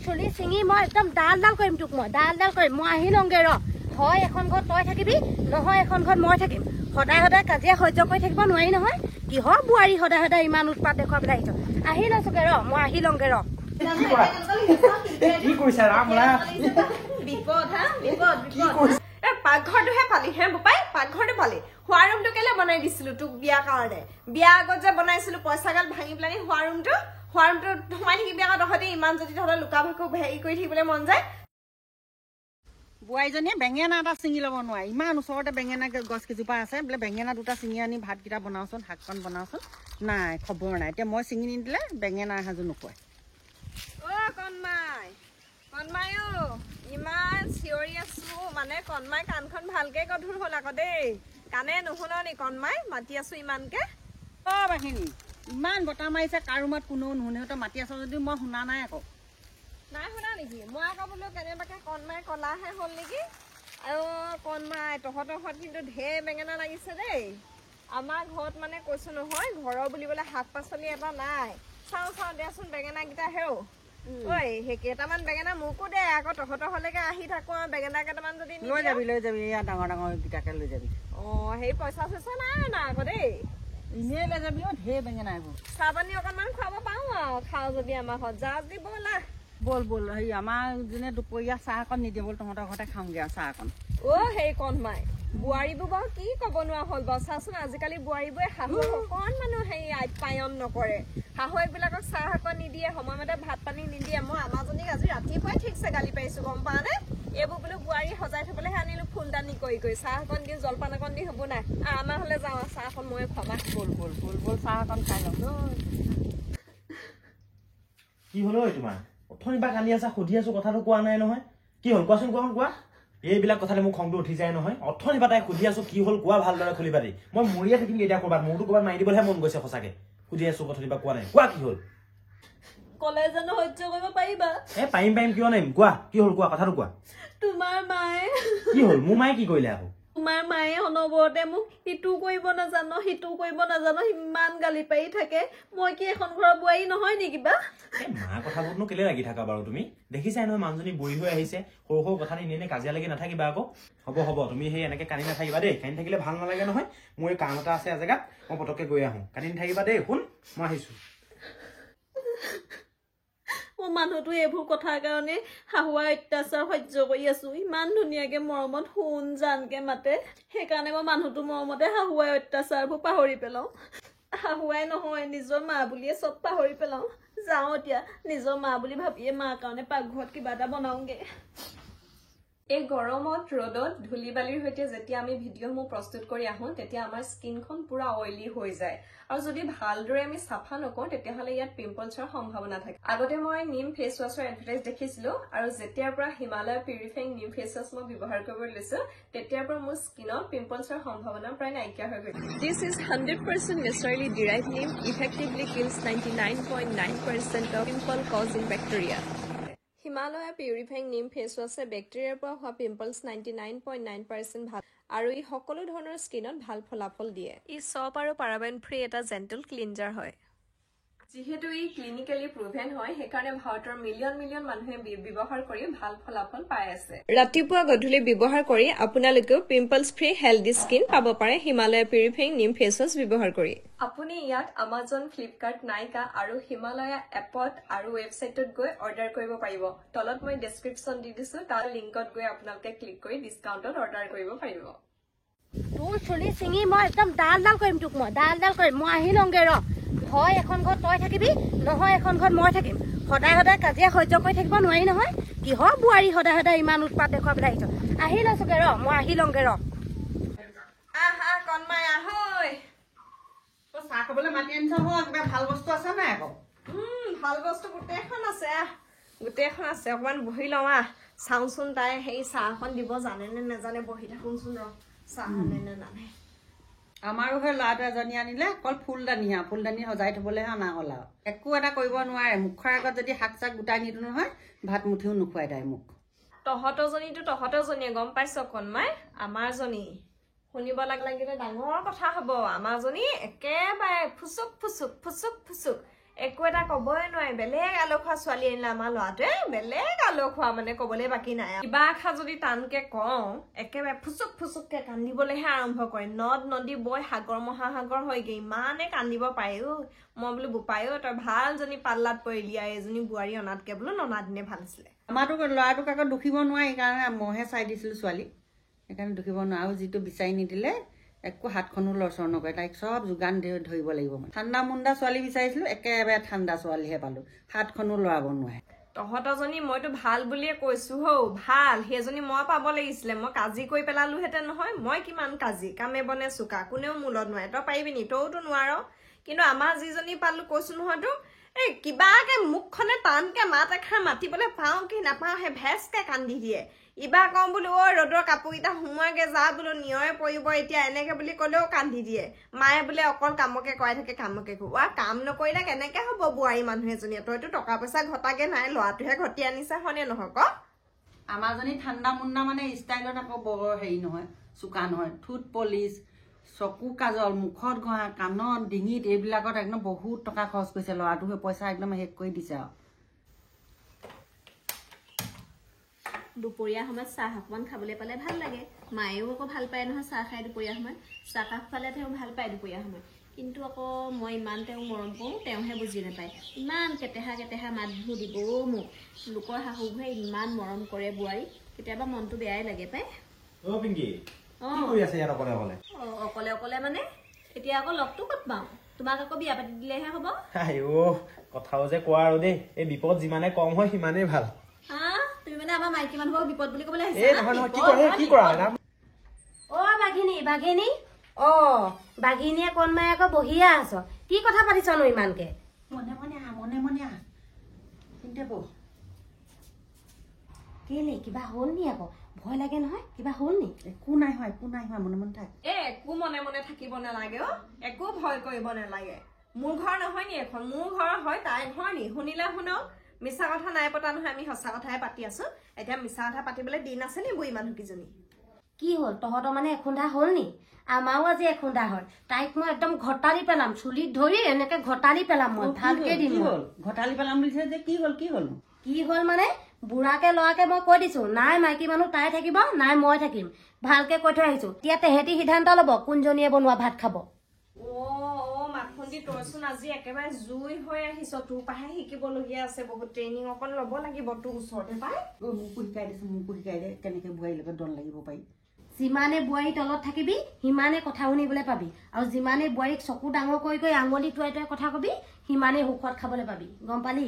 চুলি চিঙি মই একদম ডাল কৰিম তোক মই ডাল কৰিম মই আহি লওঁগে ৰ হয় এখন ঘৰত তই থাকিবি নহয় এখন ঘৰত মই থাকিম সদায় কাজিয়া সহ্য কৰি থাকিব নোৱাৰি নহয় কিহৰ বোৱাৰী সদায় ইমান উৎপাত দেখুৱাই পেলাই আহি লৈছোগে ৰ মই আহি লওঁগে ৰ কি কৈছা ৰাম ৰাম বিপদ হা বিপদ পাকঘৰটোহে পালি হে বোপাই পাকঘৰটো পালি শোৱা ৰুমটো কেলে বনাই দিছিলো তোক বিয়া কাৰণে বিয়া আগত যে বনাইছিলো পইচা গাল ভাঙি পেলানি শোৱা ৰুমটোত সোমাই থাকিবি আকৌ তহঁতে ইমান যদি তহঁতে লুকা ভাকু হেৰি কৰি থাকিবলৈ মন যায় বোৱাৰীজনীয়ে বেঙেনা এটা ছিঙি ল'ব নোৱাৰে ইমান ওচৰতে বেঙেনা গছ কেইজোপা আছে বোলে বেঙেনা দুটা ছিঙি আনি ভাতকেইটা বনাওচোন শাককণ বনাওচোন নাই খবৰ নাই এতিয়া মই ছিঙি নিদিলে বেঙেনা এসাঁজো নোখোৱাই কণমাই ইমান চিঞৰি আছো মানে কণমাই কাণখন ভালকে গধুৰ হ'ল আকৌ দেই কাণে নুশুন নি কণমাই মাতি আছো ইমানকে বাহিনী ইমান বতাহ মাৰিছে কাৰ ৰুমত কোনো নুশুনে তই মাতি আছ যদিও মই শুনা নাই আকৌ নাই শুনা নেকি মই আকৌ বোলো কেনেবাকে কণমাই কলাহে হ'ল নেকি আৰু কণমাই তহঁতৰ ঘৰত কিন্তু ঢেৰ বেঙেনা লাগিছে দেই আমাৰ ঘৰত মানে কৈছো নহয় ঘৰৰ বুলিবলৈ শাক পাচলি এটা নাই চাওঁ দেচোন বেঙেনা কেইটা হেও ঐ সেই কেইটামান বেঙেনা মোকো দে আকৌ তহঁতৰ হলেকে আহি থাকো বেঙেনা কেইটামান যদি লৈ যাবি এয়া ডাঙৰ কেইটাকে লৈ যাবি সেই পইচা চইচা নাই আকৌ দেই এনেই লৈ যাবি ঢেৰ বেঙেনা এইবোৰ চাহ পানী অকণমান খুৱাব পাৰো আৰু খাওঁ যদি আমাৰ ঘৰত যা যদি ব'লা বল হেৰি আমাৰ যোনে দুপৰীয়া চাহ অকণ নিদিয়ে বল তহঁতৰ ঘৰতে খাওঁগে আৰু চাহ অকণ সেই কণমাই বোৱাৰীবোৰ বাৰু কি ক'ব নোৱাৰা হ'ল বাৰু চাচোন আজিকালি বোৱাৰীবোৰে শাহু অকণমানো হেৰি আপ্যায়ন নকৰে শাহুৱেকবিলাকক চাহ অকণ নিদিয়ে সময়মতে ভাত পানী নিদিয়ে মই আমাৰজনীক আজি ৰাতিপুৱাই ঠিকছে গালি পাৰিছো গম পাৱ নে এইবোৰ বোলো বোৱাৰী সজাই থবলৈহে আনিলো ফুলদানি কৰি চাহ অকণ দি জলপান অকণ দি হ'ব নাই আমাৰ হলে যাওঁ চাহ অকণ ময়ে খোৱাম বল চাহ অকণ খাই লওঁ কি হল তোমাৰ অথনি বা কান্দি আছা সুধি আছো কথাটো কোৱা নাই নহয় কি হল কোৱাচোন কোৱা এইবিলাক কথাতে মোক খংটো উঠি যায় নহয় অথনি বা তাই সুধি আছো কি হল কোৱা ভালদৰে খুলি পাতি মই মৰিয়ে থাকিম এতিয়া কৰবাত মোৰতো কৰবাত মাৰি দিবলৈহে মন গৈছে সঁচাকে সুধি আছো অথনি বা কোৱা নাই কোৱা কি হল কলে জানো সহ্য কৰিব পাৰিবা পাৰিম কিয় নাই কোৱা কি হল কোৱা কথাটো কোৱা তোমাৰ মায়ে কি হল মোৰ মায়ে কি কৰিলে আকৌ তোমাৰ মায়ে অনবৰতে মোক সিটো কৰিব নাজানো ইমান গালি পাৰি থাকে মই কি এখন ঘৰৰ বোৱাৰী নহয় নেকি বা মাৰ কথাবোৰনো কেলে লাগি থাকা বাৰু তুমি দেখিছাই নহয় মানুহজনী বুঢ়ী হৈ আহিছে সৰু কথাত এনে কাজিয়া লাগি নাথাকিবা আকৌ হ'ব তুমি সেই এনেকে কান্দি নাথাকিবা দেই কান্দি থাকিলে ভাল নালাগে নহয় মোৰ এই কাম এটা আছে এজেগাত মই পতককে গৈ আহো কান্দি নাথাকিবা দেই শুন মই আহিছো মোৰ মানুহটো এইবোৰ কথাৰ কাৰণে শাহুৱাৰ অত্যাচাৰ সহ্য কৰি আছো ইমান ধুনীয়াকে মৰমত শুন জানকে মাতে সেইকাৰণে মই মানুহটো মৰমতে শাহুৱাৰ অত্যাচাৰবোৰ পাহৰি পেলাওঁ শাহুৱাই নহয় নিজৰ মা বুলিয়ে চব পাহৰি পেলাওঁ যাওঁ এতিয়া নিজৰ মা বুলি ভাবিয়ে মাৰ কাৰণে পাকঘৰত কিবা এটা বনাওঁগে এই গৰমত ৰ'দত ধূলি বালিৰ সৈতে যেতিয়া আমি ভিডিঅ'সমূহ প্ৰস্তুত কৰি আহোঁ তেতিয়া আমাৰ স্কিনখন পুৰা অইলি হৈ যায় আৰু যদি ভালদৰে আমি চাফা নকৰোঁ তেতিয়াহ'লে ইয়াত পিম্পলছৰ সম্ভাৱনা থাকে আগতে মই নিম ফেচ ৱাছৰ এডভাৰটাইজ দেখিছিলো আৰু যেতিয়াৰ পৰা Himalaya purifying neem face wash মই ব্যৱহাৰ কৰিব লৈছো তেতিয়াৰ পৰা মোৰ স্কিনত পিম্পলছৰ সম্ভাৱনা প্ৰায় নাইকিয়া হৈ গৈছে this is 100% naturally derived neem effectively kills 99.9% of pimple causing bacteria Himalaya purifying neem face wash বেক্টেৰিয়াৰ পৰা হোৱা পিম্পলছ 99.9% ভাল আৰু ই সকলো ধৰণৰ স্কিনত ভাল ফলাফল দিয়ে ই চপ আৰু পাৰাবেন ফ্ৰী এটা জেন্টল ক্লিনজাৰ হয় যিহেতু ই ক্লিনিকেলি প্ৰুভেন হয় সেইকাৰণে ভাৰতৰ মিলিয়ন মানুহে ব্যৱহাৰ কৰি ভাল ফলাফল পাই আছে ৰাতিপুৱা গধূলি ব্যৱহাৰ কৰি আপোনালোকেও পিম্পলছ ফ্ৰী হেল্ডি স্কিন পাব পাৰে Himalaya purifying neem face wash ব্যৱহাৰ কৰি আপুনি ইয়াক আমাজন ফ্লিপকাৰ্ট নাইকা আৰু হিমালয়া এপত আৰু ৱেবছাইটত গৈ অৰ্ডাৰ কৰিব পাৰিব তলত মই ডেছক্ৰিপশ্যন দি দিছো তাৰ লিংকত গৈ আপোনালোকে ক্লিক কৰি ডিছকাউণ্টত অৰ্ডাৰ কৰিব পাৰিব তোৰ চুলি চিঙি মই একদম ডাল কৰিম তোক মই ডাল কৰিম মই আহি লওঁগে ৰ হয় এখন ঘৰত তই থাকিবি নহয় এখন ঘৰত মই থাকিম সদায় কাজিয়া সহ্য কৰি থাকিব নোৱাৰি নহয় কিহৰ বোৱাৰী সদায় ইমান উৎপাত দেখুৱাই পেলাই আহি লৈছোগে ৰ মই আহি লওঁগে ৰ কণমাই আহৈ চাহ খাবলৈ মাতি আনিছ কিবা ভাল বস্তু আছে নাই আকৌ ভাল বস্তু গোটেইখন আছে অকমান বহি লওঁ চাওঁচোন তাই সেই চাহ এখন দিব জানে নে নাজানে বহি থাকোচোন ৰ চাহ আনে নে নানে আমাৰো সেই ল'ৰাটো এজনী আনিলে অকল ফুলদানি সজাই থবলৈহে অনা হ'ল আৰু একো এটা কৰিব নোৱাৰে মুখৰ আগত যদি শাক চাক গোটাই নিদিওঁ নহয় ভাত মুঠিও নোখোৱাই তাই মোক তহঁতৰজনীয়ে গম পাইছ কণমাই আমাৰজনী শুনিব লাগিলে ডাঙৰ কথা হব আমাৰজনী একেবাৰে ফুচুক একো এটা কবই নোৱাৰে বেলেগ আলসুৱা ছোৱালী আনিলে আমাৰ ল'ৰাটোৱে বেলেগ আলসুৱা মানে কবলৈ বাকী নাই কিবা এষাৰ যদি টানকে কওঁ একেবাৰে ফুচুক ফুচুককে কান্দিবলৈহে আৰম্ভ কৰে নদ নদী বৈ সাগৰ মহাসাগৰ হয়গে ইমানে কান্দিব পাৰে মই বোলো বোপায়ো তই ভালজনী পাল্লাত পৰিলি আৰু এজনী বোৱাৰী অনাতকে বোলো ননাদিনে ভাল আছিলে আমাৰতো ল'ৰাটোক আকৌ দুখিব নোৱাৰি সেইকাৰণে মইহে চাই দিছিলোঁ ছোৱালী সেইকাৰণে দুখিব নোৱাৰো আৰু যিটো বিচাৰি নিদিলে একো হাতখনো লৰচৰ নকৰে তাইক চব যোগান ধৰিব লাগিব মানে ঠাণ্ডা মুণ্ডা ছোৱালী বিচাৰিছিলোঁ একেবাৰে ঠাণ্ডা ছোৱালীহে পালোঁ হাতখনো লৰাব নোৱাৰে তহঁতজনী মইতো ভাল বুলিয়ে কৈছো হৌ ভাল সেইজনী মই পাব লাগিছিলে মই কাজি কৰি পেলালোহেঁতেন নহয় মই কিমান কাজি কামে বনে চোকা কোনেও মূলত নোৱাৰে তই পাৰিবি নি তইতো নোৱাৰ কিন্তু আমাৰ যিজনী পালো কৈছো নহয় তোক এই কিবাকে মুখখনে টানকে মাত এষাৰ মাতিবলৈ পাওঁ কি নাপাওঁ সেই ভেজকে কান্দি দিয়ে ইবাৰ কওঁ বোলো ঐ ৰ'দৰ কাপোৰকেইটা সোমোৱাগে যা বোলো নিয়ৰে পৰিব এতিয়া এনেকে বুলি ক'লেও কান্দি দিয়ে মায়ে বোলে অকল কামকে কৰাই থাকে কামকে কৰিব কাম নকৰিলে কেনেকে হ'ব বোৱাৰী মানুহ এজনীয়ে তইতো টকা পইচা ঘটাকে নাই ল'ৰাটোহে ঘটি আনিছা হয়নে নহয় ক আমাৰজনী ঠাণ্ডা মুণ্ডা মানে ষ্টাইলত আকৌ বৰ হেৰি নহয় চোকা নহয় ঠোঁট পলিচ চকু কাজল মুখত ঘঁহা কাণত ডিঙিত এইবিলাকত একদম বহুত টকা খৰচ কৰিছে ল'ৰাটো সেই পইচা একদম শেষ কৰি দিছে আৰু দুপৰীয়া সময়ত চাহ অকণমান খাবলৈ পালে ভাল লাগে মায়েও আকৌ ভাল পায় নহয় চাহ খাই দুপৰীয়া সময়ত চাহকাপ খালে তেওঁ ভাল পায় দুপৰীয়া সময়ত কিন্তু আকৌ মই ইমান তেওঁক মৰম কৰোঁ তেওঁহে বুজি নাপায় ইমান কেটেহা কেটেহা মাতবোৰ দিব মোক লোকৰ শাহুবোৰে ইমান মৰম কৰে বোৱাৰী কেতিয়াবা মনটো বেয়াই লাগে পায় পিংকি কি কৰি আছে ইয়াত অকলে অকলে অকলে অকলে মানে এতিয়া আকৌ লগটো ক'ত পাওঁ তোমাক আকৌ বিয়া পাতি দিলেহে হ'ব কথাও যে কোৱা আৰু দেই এই বিপদ যিমানে কম হয় সিমানেই ভাল তুমি মানে আমাৰ মাইকী মানুহক বিপদ বুলি ক'বলৈ বাঘিনী বাঘিনীয়ে কোন মায়ে আকৌ বহিয়ে আছ কি কথা পাতিছনো ইমানকে মনে মনে আহ চিন্তা বৌ কেলে কিবা হ'ল নি আকৌ ভয় লাগে নহয় কিবা হ'ল নি একো নাই হোৱা মনে মনে থাক একো মনে মনে থাকিব নালাগে একো ভয় কৰিব নালাগে মোৰ ঘৰ নহয় নি এখন মোৰ ঘৰ হয় তাই ঘৰ নি শুনিলে শুনক মিছা কথা নাই পতা নহয় আমি সঁচা কথাহে পাতি আছো এতিয়া মিছা কথা পাতিবলৈ দিন আছে নি বুঢ়ী মানুহকেইজনী কি হ'ল তহঁতৰ মানে এখুন্দা হ'ল নি আমাৰো আজি এখুন্দা হয় তাইক মই একদম ঘটালি পেলাম চুলিত ধৰি এনেকে ঘটালি পেলাম মই ভালকে দিম ঘটালি পেলাম বুলিছে যে কি হ'ল মানে বুঢ়াকে লৰাকে মই কৈ দিছো নাই মাইকী মানুহ তাই থাকিব নাই মই থাকিম ভালকে কৈ থৈ আহিছো এতিয়া তেহেঁতি সিদ্ধান্ত লব কোনজনীয়ে বনোৱা ভাত খাব মাখুন্দি তইচোন আজি একেবাৰে জুই হৈ আহিছ তোৰ পৰাহে শিকিবলগীয়া আছে বহুত ট্ৰেইনিং অকণ ল'ব লাগিব তোৰ ওচৰতে পাই মোকো শিকাই দে কেনেকে বোৱাৰীৰ লগত দল লাগিব পাৰি যিমানে বোৱাৰী তলত থাকিবি সিমানে কথা শুনিবলৈ পাবি আৰু যিমানে বোৱাৰীক চকু ডাঙৰ কৰি কৰি আঙুলি টুৱাই টুৱাই কথা কবি সিমানে সুখত খাবলৈ পাবি গম পালি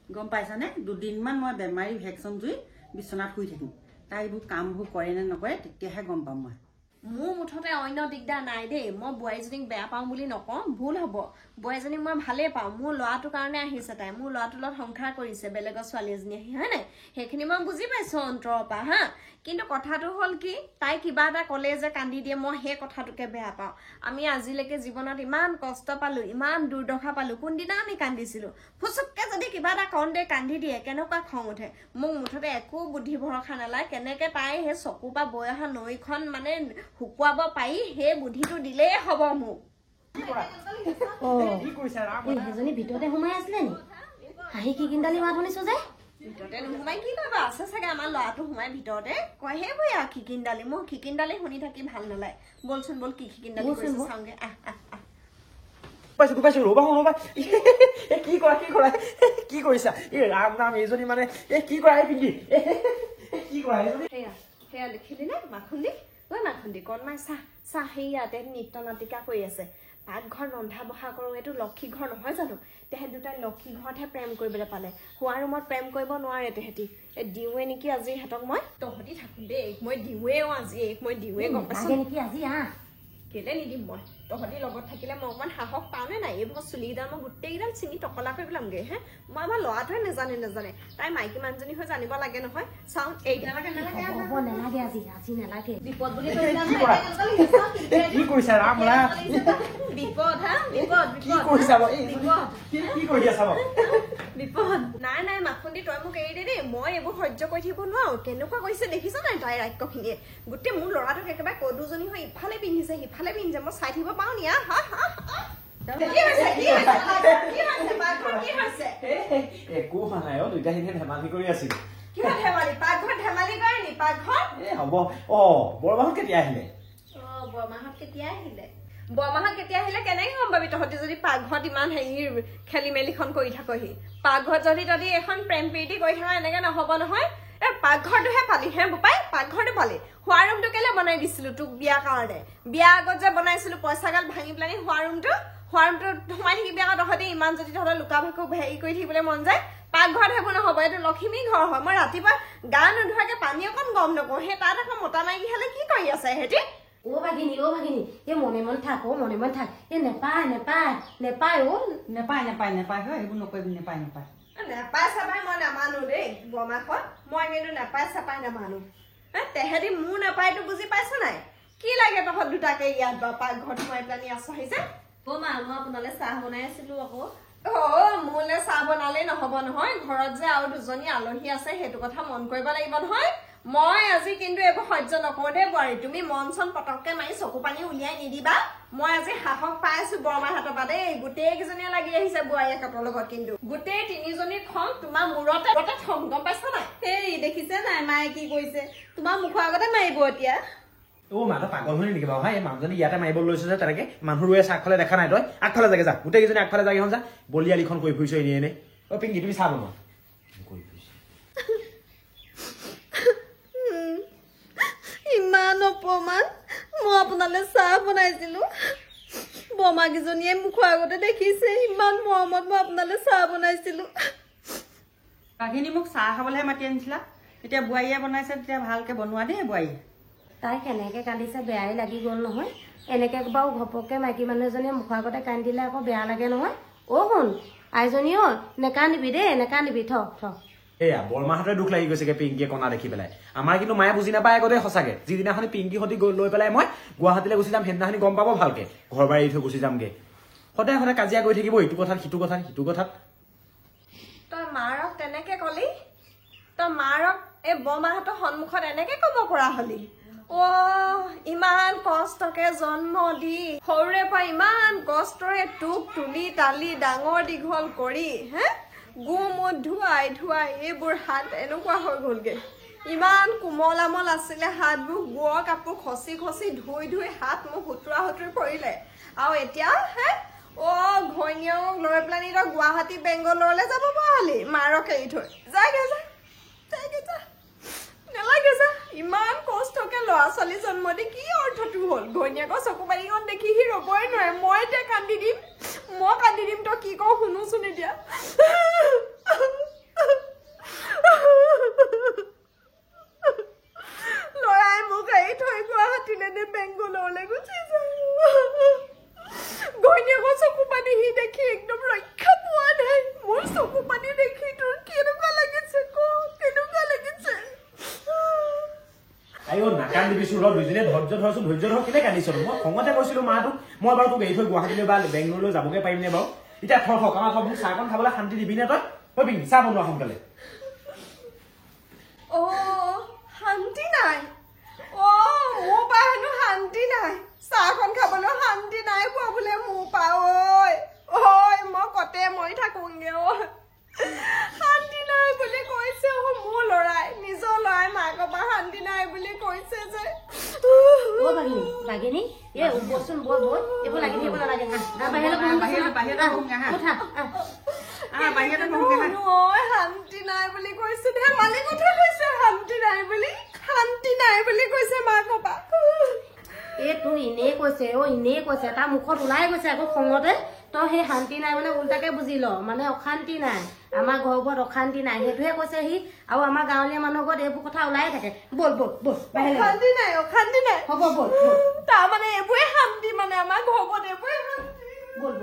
গম পাইছানে দুদিনমান মই বেমাৰী ভেকচিন জুই বিচনাত শুই থাকিম তাই এইবোৰ কামবোৰ কৰে নে নকৰে তেতিয়াহে গম পাম মই মোৰ মুঠতে অন্য দিগদাৰ নাই দেই মই বোৱাৰীজনীক বেয়া পাওঁ বুলি নকওঁ ভুল হ'ব বোৱাৰীজনীক মই ভালেই পাওঁ মোৰ ল'ৰাটোৰ কাৰণে আহিছে তাই মোৰ ল'ৰাটোৰ লগত সংসাৰ কৰিছে বেলেগৰ ছোৱালী এজনী আহি হয় নাই সেইখিনি মই বুজি পাইছো অন্তৰৰ পৰা হা কিন্তু কথাটো হ'ল কি তাই কিবা এটা ক'লে যে কান্দি দিয়ে মই সেই কথাটোকে বেয়া পাওঁ আমি আজিলৈকে জীৱনত ইমান কষ্ট পালো ইমান দুৰ্দশা পালো কোনদিনা আমি কান্দিছিলো ফুচুককে যদি কিবা এটা কওঁতে কান্দি দিয়ে কেনেকুৱা খং উঠে মোক মুঠতে একো বুদ্ধি ভৰসা নালাগে কেনেকে তাই সেই চকু পৰা বৈ অহা নৈখন মানে শুকুৱাব পাৰি সেই বুদ্ধিটো দিলেই হ'ব মোক সেইজনী ভিতৰতে সোমাই আছিলে নি হাঁহি কিকিন্দালি মাত শুনিছো যে ভিতৰতে নোসোমাই কি কৰিবা আছে চাগে আমাৰ ল'ৰাটো সোমাই ভিতৰতে কয় সেইবোৰে আৰু খিকিন্দালি মোৰ খিকিন্দালি শুনি থাকি ভাল নালাগে বলচোন বল কি খিকিন্দালি চাওঁগে পাইছো ৰবা কি কৰিছা ৰাম ৰাম এইজনী মানে কি কৰা পিন্ধি কি কৰা সেয়া লিখিলি নে মাখুন্দি মাখুন্দি কণমাই চাহ সেইয়াতে নৃত্য নাটিকা কৰি আছে পাকঘৰ ৰন্ধা বঢ়া কৰো এইটো লক্ষী ঘৰ নহয় জানো তেহেঁত দুটাই লক্ষী ঘৰতহে প্ৰেম কৰিবলৈ পালে শোৱা ৰুমত প্ৰেম কৰিব নোৱাৰে তেহেঁতি দিওঁৱে নেকি আজি সিহঁতক মই তহঁতি থাকো দেই মই দিওঁৱেও আজি মই দিওঁৱে গম পাইছো নেকি আজি কেলে নিদিম মই তহঁতি লগত থাকিলে মই অকমান সাহস পাওঁ নে নাই এইবোৰ চুলিকেইডাল মই গোটেইকেইডাল চিঙি টকলা কৰি পেলামগে হে মই আমাৰ ল'ৰাটোৱে নাজানে তাই মাইকী মানুহজনী হৈ জানিব লাগে নহয় চাওঁ এইবিলাকে নালাগে আজি নালাগে বিপদ বুলি কি কৰিছা ৰাম ৰাম বিপদ নাই মাখুন্দি তই মোক এৰি দে দেই মই এইবোৰ সহ্য কৰি থাকিব নোৱাৰো কেনেকুৱা কৰিছে দেখিছ নাই তাই ৰাক্ষসখিনিয়ে গোটেই মোৰ ল'ৰাটোক একেবাৰে কদুজনী হৈ ইফালে পিন্ধিছে সিফালে পিন্ধিছে মই চাই থাকিব পাওঁ নি একো হোৱা নাই অ দুইটা সিনে ধেমালি কৰি আছিলো হ'ব অ বৰমাহত কেতিয়া আহিলে বৰমাহত কেতিয়া আহিলে কেনেকে গম পাবি তহঁতি যদি পাকঘৰত ইমান হেৰি খেলি মেলিখন কৰি থাকহি পাকঘৰত যদি এখন প্ৰেম প্ৰীতি কৰি থকা এনেকে নহব নহয় পাকঘৰটোহে পালি হে বোপাই পাকঘৰটো পালি শোৱা ৰুমটো কেলে বনাই দিছিলো তোক বিয়া কাৰণে বিয়া আগত যে বনাইছিলো পইচা গাল ভাঙি পেলানি শোৱা ৰুমটোত সোমাই থাকিবি আকৌ তহঁতি ইমান যদি তহঁতৰ লুকা ভাকু হেৰি কৰি থাকিবলৈ মন যায় পাকঘৰত সেইবোৰ নহব এইটো লখিমী ঘৰ হয় মই ৰাতিপুৱা গা নোধোৱাকে পানী অকণ গম নকৰো সেই তাত আকৌ মতা মাইকী হলে কি কৰি আছে সিহঁতি অ ভাগিনী এই মনে মন থাক এই নেপায় হয় সেইবোৰ নকৰিবি নেপায় নেপাই চাপাই মই নামানো দেই বৰমাখন মই কিন্তু নেপাই চাপাই নামানো তেহেঁতি মোৰ নেপায়টো বুজি পাইছ নাই কি লাগে তহঁত দুটাকে ইয়াত বা পাকঘৰত সোমাই পেলানি আছহি যে মা মই আপোনালে চাহ বনাই আছিলো আকৌ মোলে চাহ বনালে নহব নহয় ঘৰত যে আৰু দুজনী আলহী আছে সেইটো কথা মন কৰিব লাগিব নহয় মই আজি কিন্তু এইবোৰ সহ্য নকৰো দেই বোৱাৰী তুমি মন চন পটককে মাৰি চকু পানী উলিয়াই নিদিবা মই আজি সাহস পাই আছো বৰমাৰ হাতৰ পৰা দেই গোটেই কেইজনীয়ে লাগি আহিছে বোৱাৰী একাতৰ লগত কিন্তু গোটেই তিনিজনী খং তোমাৰ মূৰতে থম গম পাইছা নাই হেৰি দেখিছে নাই মায়ে কি কৰিছে তোমাৰ মুখৰ আগতে মাৰিব এতিয়া অ মাথা পাগল হৈ নেকি বাৰু এই মানুহজনী ইয়াতে মাৰিব লৈছে যে তেনেকে মানুহ ৰৈ আছে আগফালে দেখা নাই তই আগফালে যাগে যা গোটেইকেইজনী আগফালে যাগে যা বলিয়ালিখন কৰি ফুৰিছ এনে অ পিংকি তুমি চাহ বনোৱা ইমান অপমান মই আপোনালে চাহ বনাইছিলো বৰমাকেইজনীয়ে মুখৰ আগতে দেখিছে ইমান মৰমত মই আপোনালে চাহ বনাইছিলো কাহিনী মোক চাহ খাবলৈহে মাতি আনিছিলা এতিয়া বোৱাৰীয়ে বনাইছে তেতিয়া ভালকে বনোৱা দেই বোৱাৰীয়ে তাই কেনেকে কান্দিছে বেয়াই লাগি গ'ল নহয় এনেকে বাৰু ঘপককে মাইকী মানুহ এজনীয়ে মুখৰ আগতে কান্দিলে আকৌ বেয়া লাগে নহয় অ শুন আইজনী অ নেকান্দিবি দেই নেকান্দিবি থ এয়া বৰমাহঁতে দুখ লাগি গৈছেগে পিংকিয়ে কণা দেখি পেলাই আমাৰ কিন্তু মায়ে বুজি নাপায় আগতে সঁচাকে যিদিনাখনি পিংকি সতি লৈ পেলাই মই গুৱাহাটীলৈ গুচি যাম সেইদিনাখনি গম পাব ভালকে ঘৰ বাৰী থৈ গুচি যামগে সদায় কাজিয়া কৰি থাকিব ইটো কথাত সিটো কথাত তই মাৰক তেনেকে কলি তই মাৰক এই বৰমাহঁতৰ সন্মুখত এনেকে কব পৰা হলি অ ইমান কষ্টকে জন্ম দি সৰুৰে পৰা ইমান কষ্টৰে তোক তুলি তালি ডাঙৰ দীঘল কৰি গোমত ধুৱাই এইবোৰ হাত এনেকুৱা হৈ গলগে ইমান কোমল আমল আছিলে হাতবোৰ গোৱা কাপোৰ খচি ধুই হাত মোক হুতুৰা পৰিলে আৰু এতিয়া অ ঘৈণীয়েক লৈ পেলানি তই গুৱাহাটী বেংগলৰলৈ যাব পৰা হলি মাৰক এৰি থৈ যাগে যা নেলাগে যা ইমান কষ্টকে ল'ৰা ছোৱালী জন্ম দি কি অৰ্থটো হ'ল ঘৈণীয়েকৰ চকু পানীখন দেখি সি ৰবই নোৱাৰে মই এতিয়া কান্দি দিম তই কি কওঁ শুনোচোন এতিয়া ল'ৰাই মোক এৰি থৈ গুৱাহাটীলৈ নে বেংগলৰলৈ গুচি যায় ঘৈণীয়েকৰ চকু পানী সি দেখি একদম ৰক্ষা পোৱা নাই মোৰ চকু পানী দেখি তোৰ কেনেকুৱা লাগিছে আইও নাকান্দিবিছো ৰ দুইজনে ধৈৰ্য ধৰ কেনে কান্দিছ মই খঙতে কৈছিলো মাটোক মই বাৰু তোক এৰি থৈ গুৱাহাটীলৈ বা বেংগলৰলৈ যাবগে পাৰিম নে বাৰু এতিয়া আমাৰ মোক চাহকণ খাবলৈ শান্তি দিবি নে তই পিংকি চাহ বনোৱা সোনকালে শান্তি নাই মোৰ পৰা হেনো শান্তি নাই চাহখন খাবলৈ শান্তি নাই পোৱা বোলে মোৰ পৰা মই কতে মৰি থাকোগে শান্তি নাই বুলি কৈছে মোৰ ল'ৰাই নিজৰ ল'ৰাই মাকৰ পৰা শান্তি নাই বুলি কৈছে যে অ বাগিনী এই বচোন বল এইবোৰ লাগি থাকিব নালাগে শান্তি নাই বুলি কৈছে ধেমালি কথা কৈছে শান্তি নাই বুলি কৈছে মাকৰ পৰা এই তোৰ এনেই কৈছে তাৰ মুখত ওলাই গৈছে আকৌ খঙতে তই সেই শান্তি নাই মানে উল্টাকে বুজি ল মানে অশান্তি নাই আমাৰ ঘৰবোৰত অশান্তি নাই সেইটোহে কৈছে সি আৰু আমাৰ গাঁৱলীয়া মানুহৰ ঘৰত এইবোৰ কথা ওলাই থাকে বল অশান্তি নাই হ'ব বল তাৰমানে এইবোৰে শান্তি মানে আমাৰ ঘৰবোৰত এইবোৰে শান্তি বল